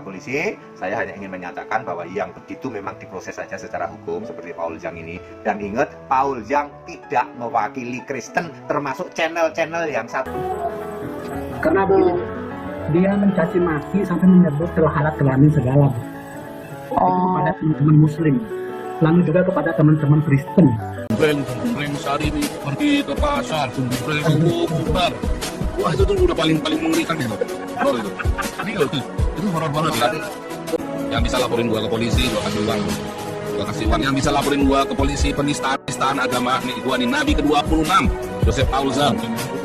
polisi, saya hanya ingin menyatakan bahwa yang begitu memang diproses saja secara hukum seperti Paul Zhang ini. Dan ingat, Paul Zhang tidak mewakili Kristen, termasuk channel-channel yang satu. Karena Bu, dia mencaci maki sampai menyebut terhalat kelamin segala, Bu. Itu kepada teman-teman Muslim, lalu juga kepada teman-teman Kristen. Breng sehari ini pergi ke pasar, breng bubar. Wah, itu tuh udah paling mengerikan itu. Itu horor banget kan. Yang bisa laporin gua ke polisi, gua kasih uang. Yang bisa laporin gua ke polisi penistaan agama nih, gua nih Nabi ke-26, Joseph Paul Zhang,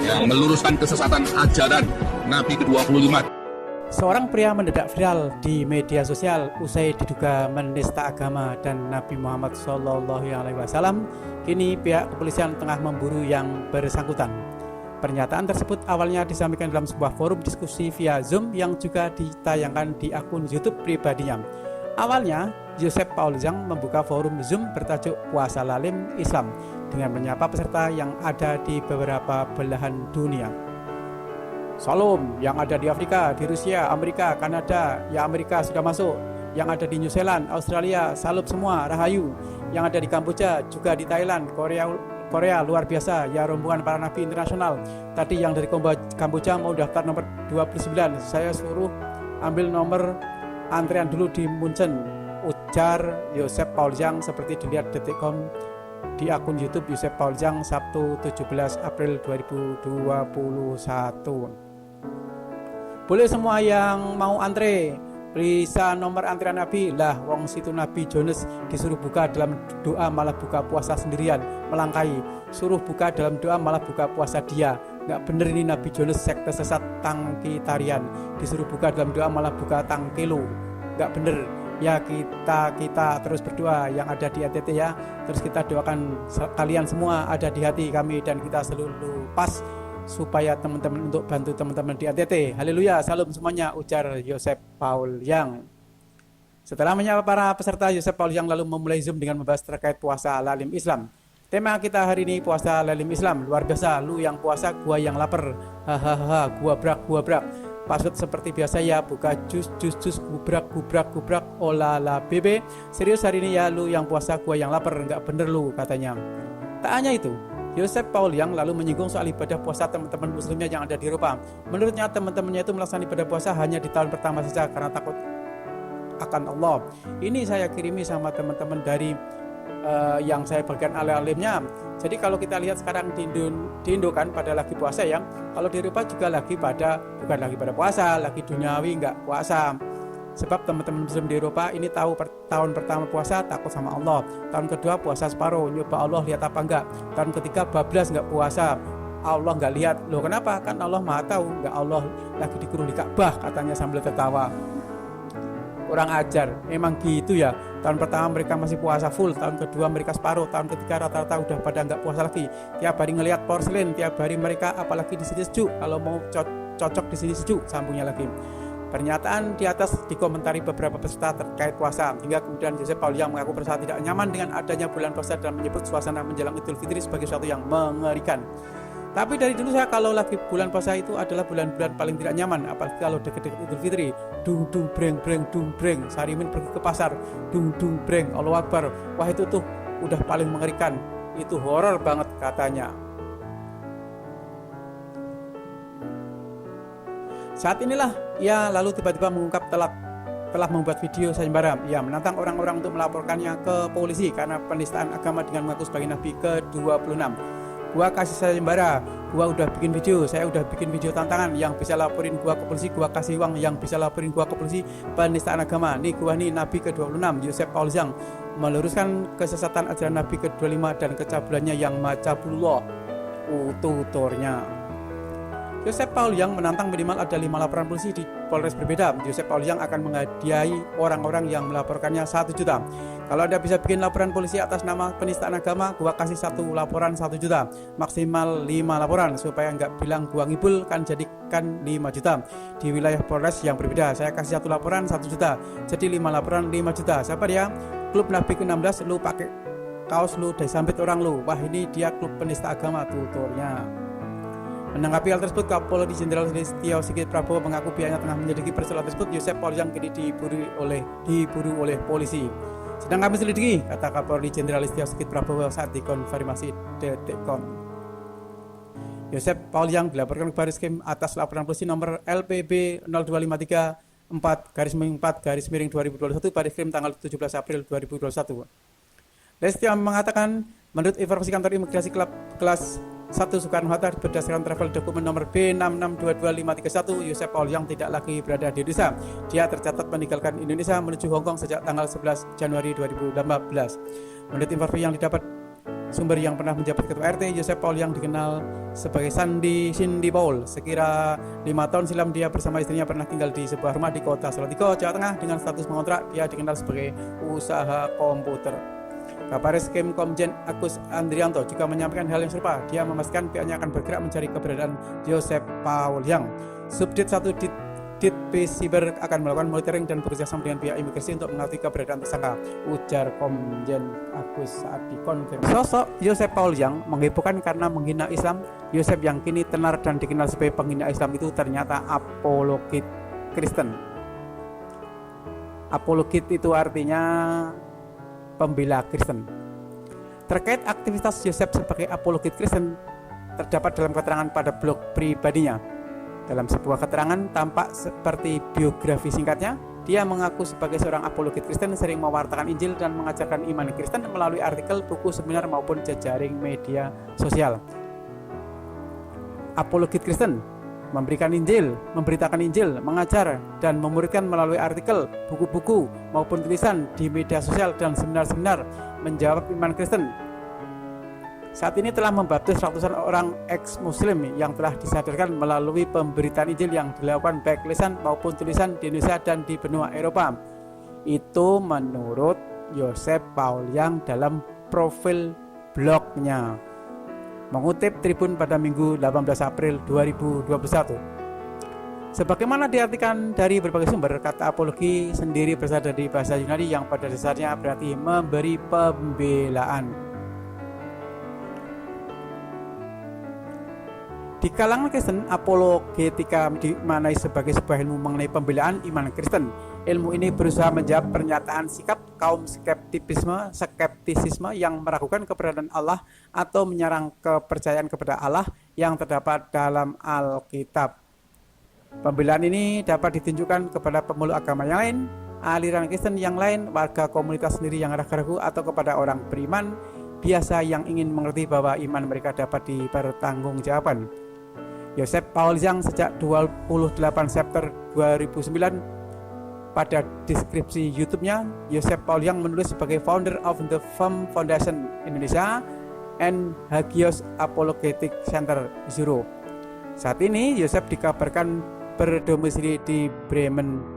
yang meluruskan kesesatan ajaran Nabi ke-25. Seorang pria mendadak viral di media sosial usai diduga menista agama dan Nabi Muhammad SAW. Kini pihak kepolisian tengah memburu yang bersangkutan. Pernyataan tersebut awalnya disampaikan dalam sebuah forum diskusi via Zoom yang juga ditayangkan di akun YouTube pribadinya. Awalnya, Joseph Paul Zhang membuka forum Zoom bertajuk Puasa Lalim Islam dengan menyapa peserta yang ada di beberapa belahan dunia. Salam yang ada di Afrika, di Rusia, Amerika, Kanada, ya Amerika sudah masuk. Yang ada di New Zealand, Australia, salut semua, rahayu. Yang ada di Kamboja, juga di Thailand, Korea luar biasa, ya rombongan para nabi internasional. Tadi yang dari Kamboja mau daftar nomor 29, saya suruh ambil nomor antrian dulu di Munchen, ujar Joseph Paul Zhang seperti dilihat detik.com di akun YouTube Joseph Paul Zhang Sabtu 17 April 2021. Boleh semua yang mau antre, bisa nomor antrian Nabi lah. Wong situ Nabi Jonas disuruh buka dalam doa malah buka puasa sendirian, melangkai. Suruh buka dalam doa malah buka puasa dia. Nggak bener ini Nabi Jonas, sekte sesat tangki tarian. Disuruh buka dalam doa malah buka tangkelo. Nggak bener. Ya kita terus berdoa yang ada di NTT ya. Terus kita doakan kalian semua ada di hati kami dan kita selalu pas supaya teman-teman untuk bantu teman-teman di NTT. Haleluya, salam semuanya, ujar Joseph Paul Zhang. Setelah menyapa para peserta, Joseph Paul Zhang lalu memulai Zoom dengan membahas terkait puasa Lalim Islam. Tema kita hari ini puasa Lalim Islam. Luar biasa, lu yang puasa, gua yang lapar. Hahaha, gua brak. Password seperti biasa ya, buka jus gubrak, olala bebe. Serius hari ini ya, lu yang puasa, gua yang lapar. Enggak bener lu, katanya. Tak hanya itu, Joseph Paul Zhang lalu menyinggung soal ibadah puasa teman-teman muslimnya yang ada di Eropa. Menurutnya teman-temannya itu melaksanakan ibadah puasa hanya di tahun pertama saja karena takut akan Allah. Ini saya kirimi sama teman-teman dari yang saya bagian alim-alimnya. Jadi kalau kita lihat sekarang di Indo kan pada lagi puasa ya. Kalau di Eropa juga lagi bukan lagi pada puasa, lagi duniawi nggak puasa. Sebab teman-teman muslim di Eropa ini tahu tahun pertama puasa takut sama Allah, tahun kedua puasa separuh, nyoba Allah lihat apa enggak, tahun ketiga bablas enggak puasa, Allah enggak lihat. Loh kenapa? Kan Allah maha tahu, enggak Allah lagi dikurung di Ka'bah, katanya sambil tertawa. Kurang ajar, emang gitu ya. Tahun pertama mereka masih puasa full, tahun kedua mereka separuh, tahun ketiga rata-rata udah pada enggak puasa lagi. Tiap hari ngelihat porselin, tiap hari mereka apalagi di sini sejuk, kalau mau cocok di sini sejuk, sambungnya lagi. Pernyataan di atas dikomentari beberapa peserta terkait puasa, hingga kemudian Joseph Paul Zhang mengaku merasa tidak nyaman dengan adanya bulan puasa dan menyebut suasana menjelang Idul Fitri sebagai sesuatu yang mengerikan. Tapi dari dulu saya kalau lagi bulan puasa itu adalah bulan-bulan paling tidak nyaman, apalagi kalau deket-deket Idul Fitri. Dung breng, Sarimin pergi ke pasar, dung breng, Allahu Akbar. Wah itu tuh udah paling mengerikan, itu horor banget katanya. Saat inilah ia lalu tiba-tiba mengungkap telah membuat video sayembara. Ia menantang orang-orang untuk melaporkannya ke polisi karena penistaan agama dengan mengaku sebagai Nabi ke-26. Gua kasih sayembara, gua udah bikin video, saya udah bikin video tantangan, yang bisa laporin gua ke polisi, gua kasih uang, yang bisa laporin gua ke polisi penistaan agama. Nih gua nih Nabi ke-26, Joseph Paul Zhang, meluruskan kesesatan ajaran Nabi ke-25 dan kecabulannya yang macabullah. Tutornya. Joseph Paul Zhang menantang minimal ada 5 laporan polisi di Polres berbeda. Joseph Paul Zhang akan menghadiahi orang-orang yang melaporkannya 1 juta. Kalau Anda bisa bikin laporan polisi atas nama penistaan agama, gua kasih 1 laporan 1 juta. Maksimal 5 laporan, supaya nggak bilang gua ngibul, kan jadikan 5 juta. Di wilayah Polres yang berbeda, saya kasih 1 laporan 1 juta. Jadi 5 laporan 5 juta. Siapa dia? Klub Nabi ke-16, lu pakai kaos lu disambit orang lu. Wah ini dia klub penista agama, tutornya. Menanggapi hal tersebut, Kapolri Jenderal Listio Sigit Prabowo mengaku pihaknya tengah menyelidiki peristiwa tersebut. Yosep Paul yang kini diburu oleh polisi. Sedang kami selidiki, kata Kapolri Jenderal Listio Sigit Prabowo saat dikonfirmasi Detikcom. Yosep Paul yang dilaporkan ke Baris Krim atas laporan polisi nomor LPB 0253-4/4/2021 Baris Krim tanggal 17 April 2021. Listio mengatakan, menurut informasi kantor imigrasi kelas 1 Soekarno-Hatta berdasarkan travel dokumen nomor B66222531, Yosep Paul yang tidak lagi berada di Indonesia. Dia tercatat meninggalkan Indonesia menuju Hong Kong sejak tanggal 11 Januari 2018. Menurut informasi yang didapat sumber yang pernah menjabat ketua RT, Yosep Paul yang dikenal sebagai Cindy Paul. Sekira 5 tahun silam dia bersama istrinya pernah tinggal di sebuah rumah di kota Salatiga, Jawa Tengah dengan status mengontrak. Dia dikenal sebagai usaha komputer. Kabaris Krim Komjen Agus Andrianto juga menyampaikan hal yang serupa. Dia memastikan pihaknya akan bergerak mencari keberadaan Yosep Paul yang Subdit 1 Ditp Siber akan melakukan monitoring dan bekerjasama dengan pihak imigrasi untuk mengetahui keberadaan tersangka, ujar Komjen Agus saat dikonfirmasi. Sosok Yosep Paul yang menghebohkan karena menghina Islam. Yosep yang kini tenar dan dikenal sebagai penghina Islam itu ternyata apologit Kristen. Apologit itu artinya pembela Kristen. Terkait aktivitas Yosep sebagai apologit Kristen terdapat dalam keterangan pada blog pribadinya. Dalam sebuah keterangan tampak seperti biografi singkatnya, dia mengaku sebagai seorang apologit Kristen sering mewartakan Injil dan mengajarkan iman Kristen melalui artikel, buku, seminar maupun jejaring media sosial. Apologit Kristen memberikan Injil, memberitakan Injil, mengajar, dan memuridkan melalui artikel, buku-buku, maupun tulisan di media sosial dan seminar-seminar menjawab iman Kristen. Saat ini telah membaptis ratusan orang ex-muslim yang telah disadarkan melalui pemberitaan Injil yang dilakukan baik lisan maupun tulisan di Indonesia dan di benua Eropa. Itu menurut Yosep Paul yang dalam profil blognya. Mengutip Tribun pada Minggu 18 April 2021. Sebagaimana diartikan dari berbagai sumber, kata apologi sendiri berasal dari bahasa Yunani yang pada dasarnya berarti memberi pembelaan. Di kalangan Kristen, apologetika dimaknai sebagai sebuah ilmu mengenai pembelaan iman Kristen. Ilmu ini berusaha menjawab pernyataan sikap kaum skeptisisme yang meragukan keberadaan Allah atau menyerang kepercayaan kepada Allah yang terdapat dalam Alkitab. Pembelaan ini dapat ditunjukkan kepada pemeluk agama yang lain, aliran Kristen yang lain, warga komunitas sendiri yang ragu-ragu, atau kepada orang beriman biasa yang ingin mengerti bahwa iman mereka dapat dipertanggungjawabkan. Yosep Paul yang sejak 28 September 2009 pada deskripsi YouTube-nya, Yosep Paul yang menulis sebagai founder of the FEM Foundation Indonesia and Hagios Apologetic Center Zero. Saat ini Yosep dikabarkan berdomisili di Bremen.